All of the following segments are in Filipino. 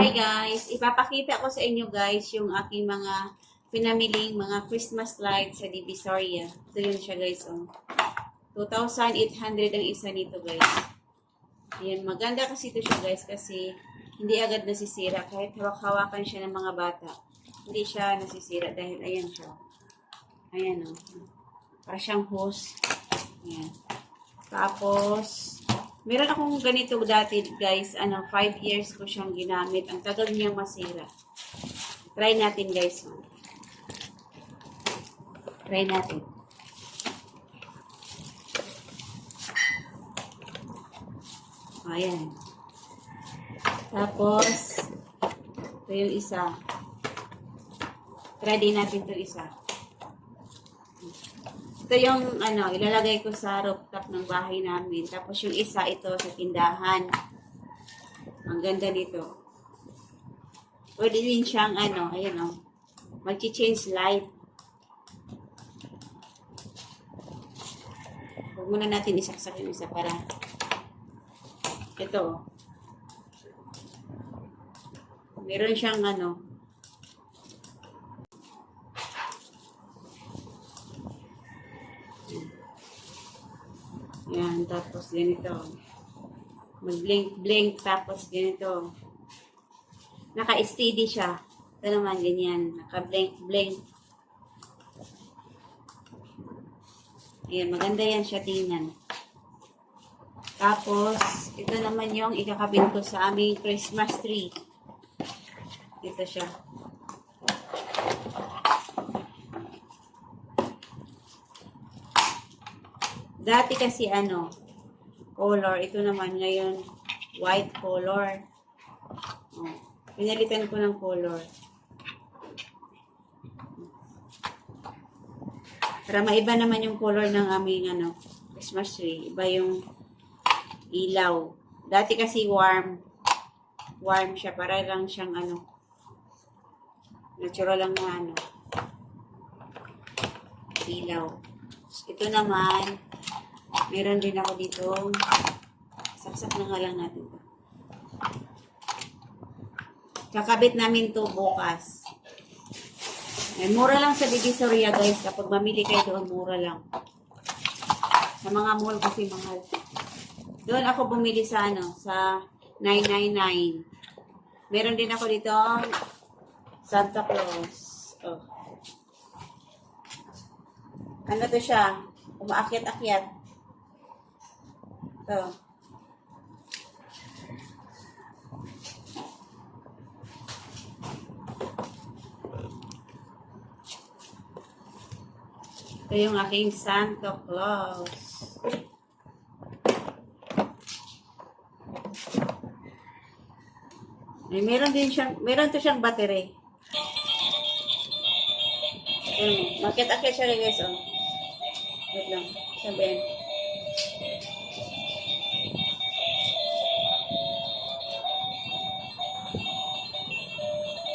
Hi guys, ipapakita ko sa inyo guys yung aking mga pinamiling mga Christmas lights sa Divisoria. Ito yun siya guys. Oh. 2,800 ang isa nito guys. Ayan, maganda kasi ito siya guys kasi hindi agad nasisira. Kahit hawak-hawakan siya ng mga bata, hindi siya nasisira dahil ayan siya. Ayan o. Oh. Para siyang hose. Ayan. Tapos, meron akong ganito dati, guys. 5 years ko siyang ginamit. Ang tagal niyang masira. Try natin, guys. Try natin. Ayan. Tapos, ito yung isa. Try din natin ito isa. Ito yung ilalagay ko sa rooftop ng bahay namin. Tapos yung isa ito sa tindahan. Ang ganda nito. Pwede din siyang ayan o. Mag-change light. Huwag muna natin isaksak yung isa para ito. Meron siyang yan, tapos ganito. Mag-blink, tapos ganito. Naka-steady siya. Ito naman, ganyan. Naka-blink. Ayan, maganda yan siya tingnan. Tapos, ito naman yung ikakabit ko sa aming Christmas tree. Ito siya. Dati kasi color. Ito naman ngayon, white color. Oh, pinalitan ko ng color. Para maiba naman yung color ng aming Christmas tree. Iba yung ilaw. Dati kasi warm. Warm siya. Para lang siyang natural lang na ilaw. Ito naman, meron din ako dito. Saksak na nga lang natin. Kakabit namin to bukas. Ay, mura lang sa Divisoria guys. Kapag mamili kayo doon, mura lang. Sa mga mall kasi mahal. Doon ako bumili sa sa 999. Meron din ako dito Santa Claus. Oh. Ano to siya? Umaakyat-akyat. Ito. Ito yung aking Santa Claus. Ay, meron to siyang battery. Makit-akyat siya guys, oh. Wait lang. Sabihin.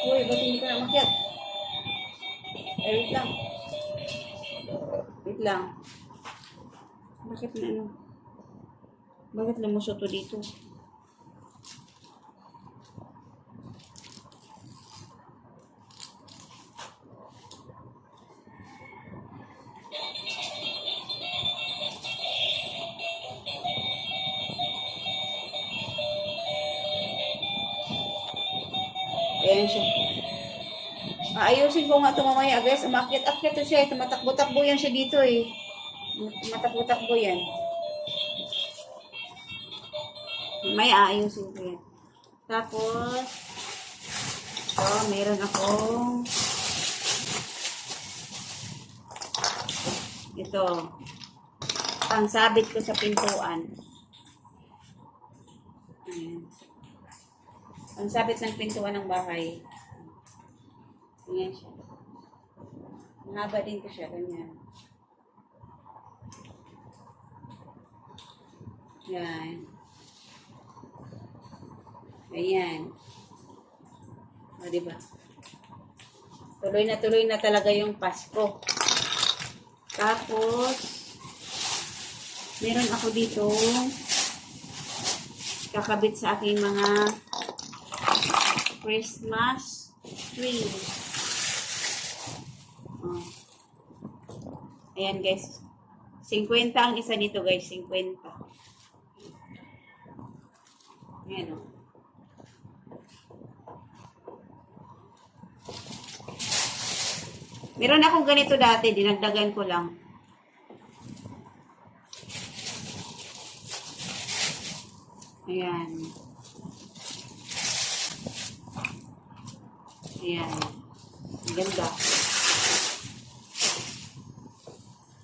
Uy, ba't hindi ka na makyat? Wait lang. Wait lang. Bakit na Bakit lumusot to dito? Ayan siya. Ayusin ko nga ito mamaya guys. Umakyat-akyat to siya. Tumatakbo-takbo yan siya dito eh. Tumatakbo-takbo yan. Mamaya ayusin ko yan. Tapos, meron akong ito. Pangsabit ko sa pintuan. Ayan. Ang sabit ng pintuan ng bahay. Ganyan siya. Mahaba din ko siya. Ganyan. Yan. Ganyan. O, diba? Tuloy na talaga yung Pasko. Tapos, meron ako dito kakabit sa aking mga Christmas tree. Oh. Ayan guys. 50 ang isa nito guys. 50. Ayan o. Meron akong ganito dati. Dinagdagan ko lang. Ayan. Ayan. Ang ganda.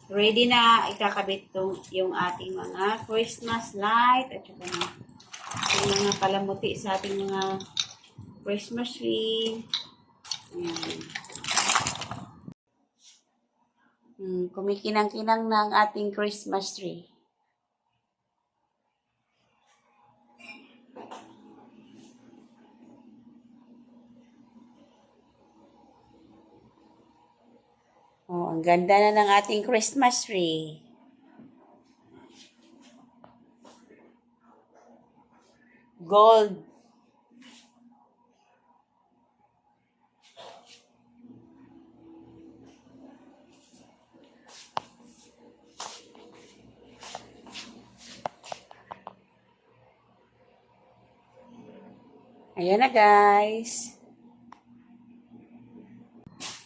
Ready na ikakabit yung ating mga Christmas light at saka na yung mga palamuti sa ating mga Christmas tree. Ayan. Kumikinang-kinang ng ating Christmas tree. Oh, ang ganda na ng ating Christmas tree. Gold. Ayan na guys.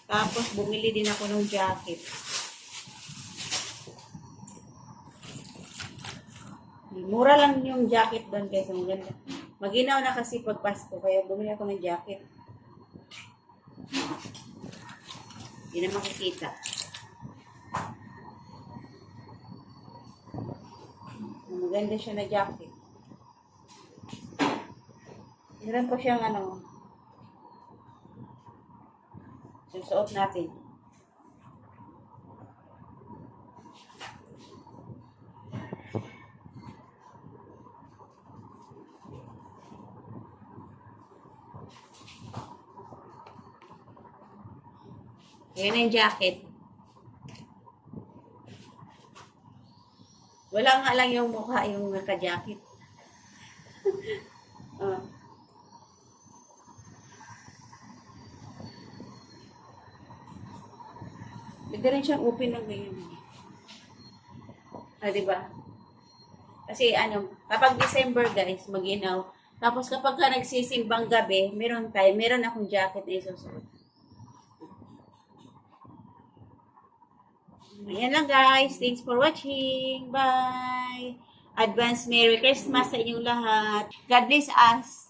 Tapos bumili din ako ng jacket. Mura lang yung jacket doon guys. Ang ganda. Maginaw na kasi pag Pasko kaya bumili ako ng jacket. Hindi na makikita. Maganda siya na jacket. Meron po siyang susuot natin. Ayan na yung jacket. Wala nga lang yung mukha yung naka-jacket. Pwede rin siyang open ng ganyan. Diba? Kasi kapag December guys, maginaw. Tapos kapag nagsisimbang gabi, meron akong jacket na isusuot. Ayan lang guys. Thanks for watching. Bye! Advance Merry Christmas sa inyong lahat. God bless us.